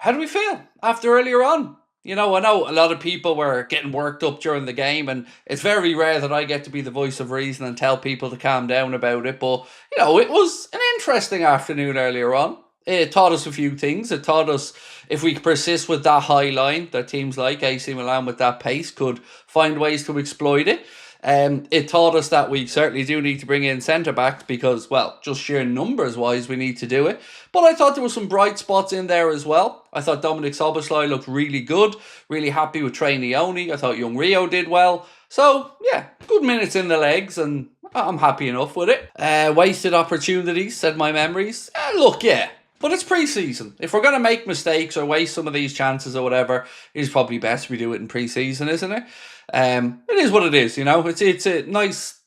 How do we feel after earlier on? You know, I know a lot of people were getting worked up during the game, and it's very rare that I get to be the voice of reason and tell people to calm down about it. But, it was an interesting afternoon earlier on. It taught us a few things. It taught us if we persist with that high line, that teams like AC Milan with that pace could find ways to exploit it. It taught us that we certainly do need to bring in centre backs because, well, just sheer numbers wise, we need to do it. But I thought there were some bright spots in there as well. I thought Dominic Soboslai looked really good, really happy with Trey Neone. I thought young Rio did well. So, yeah, good minutes in the legs, and I'm happy enough with it. Wasted opportunities, said my memories. Look, yeah. But it's pre-season. If we're going to make mistakes or waste some of these chances or whatever, it's probably best we do it in pre-season, isn't it? It is what it is, It's a nice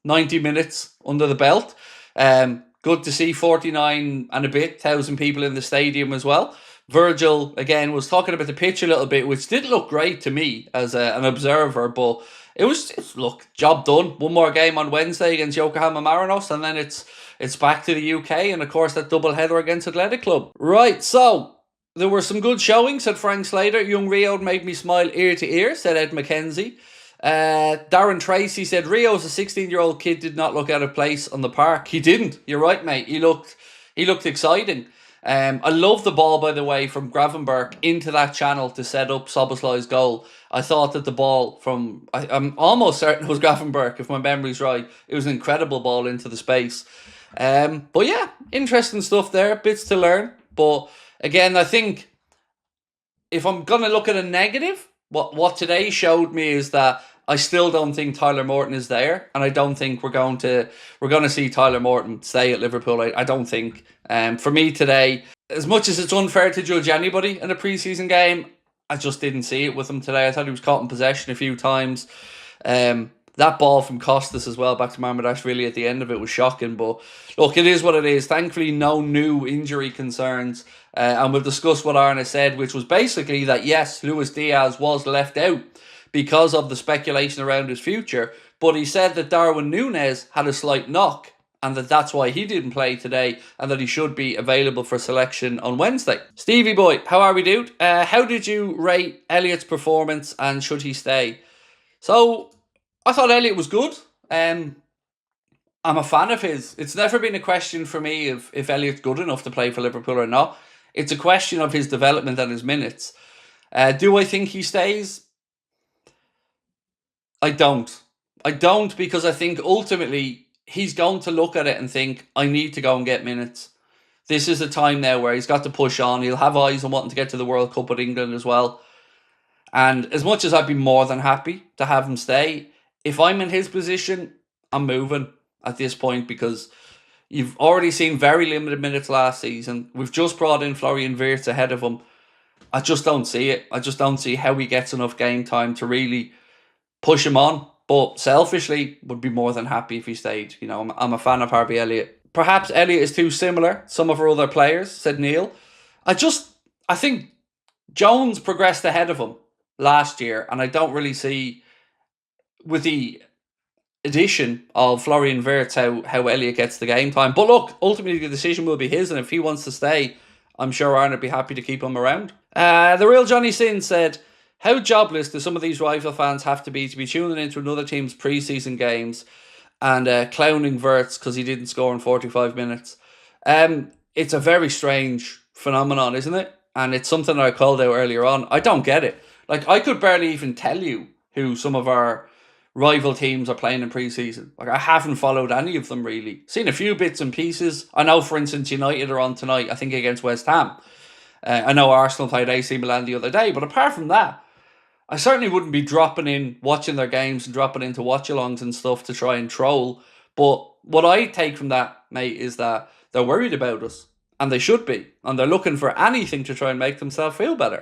90 minutes under the belt. Good to see 49 and a bit thousand people in the stadium as well. Virgil, again, was talking about the pitch a little bit, which did look great to me as an observer, but look, job done. One more game on Wednesday against Yokohama Marinos, and then it's back to the UK, and of course that double header against Athletic Club. Right, so there were some good showings, said Frank Slater. Young Rio made me smile ear to ear, said Ed McKenzie. Darren Tracy said Rio as a 16-year-old kid did not look out of place on the park. He didn't. You're right, mate. He looked exciting. I love the ball, by the way, from Gravenberch into that channel to set up Soboslai's goal. I thought that the ball from, I'm almost certain it was Gravenberch, if my memory's right. It was an incredible ball into the space. But yeah, interesting stuff there, bits to learn. But again, I think if I'm going to look at a negative, what today showed me is that I still don't think Tyler Morton is there, and I don't think we're going to see Tyler Morton stay at Liverpool. I don't think. For me today, as much as it's unfair to judge anybody in a preseason game, I just didn't see it with him today. I thought he was caught in possession a few times. That ball from Costas as well, back to Marmadashvili at the end of it, was shocking. But look, it is what it is. Thankfully, no new injury concerns. And we'll discuss what Arne said, which was basically that, yes, Luis Diaz was left out because of the speculation around his future. But he said that Darwin Núñez had a slight knock, and that's why he didn't play today, and that he should be available for selection on Wednesday. Stevie boy, how are we, dude? How did you rate Elliott's performance, and should he stay? So, I thought Elliott was good. I'm a fan of his. It's never been a question for me if Elliott's good enough to play for Liverpool or not. It's a question of his development and his minutes. Do I think he stays? I don't. I don't, because I think ultimately he's going to look at it and think, I need to go and get minutes. This is a time now where he's got to push on. He'll have eyes on wanting to get to the World Cup with England as well. And as much as I'd be more than happy to have him stay, if I'm in his position, I'm moving at this point, because you've already seen very limited minutes last season. We've just brought in Florian Wirtz ahead of him. I just don't see it. I just don't see how he gets enough game time to really push him on. But selfishly, would be more than happy if he stayed. I'm a fan of Harvey Elliott. Perhaps Elliott is too similar to some of our other players, said Neil. I think Jones progressed ahead of him last year, and I don't really see, with the addition of Florian Wirtz, how Elliott gets the game time. But look, ultimately the decision will be his, and if he wants to stay, I'm sure Arne would be happy to keep him around. The real Johnny Sin said, how jobless do some of these rival fans have to be tuning into another team's pre-season games and clowning Wirtz because he didn't score in 45 minutes? It's a very strange phenomenon, isn't it? And it's something that I called out earlier on. I don't get it. Like, I could barely even tell you who some of our rival teams are playing in pre-season. Like, I haven't followed any of them really. Seen a few bits and pieces. I know, for instance, United are on tonight, I think against West Ham. I know Arsenal played AC Milan the other day, but apart from that, I certainly wouldn't be dropping in, watching their games and dropping into watchalongs and stuff to try and troll. But what I take from that, mate, is that they're worried about us. And they should be. And they're looking for anything to try and make themselves feel better.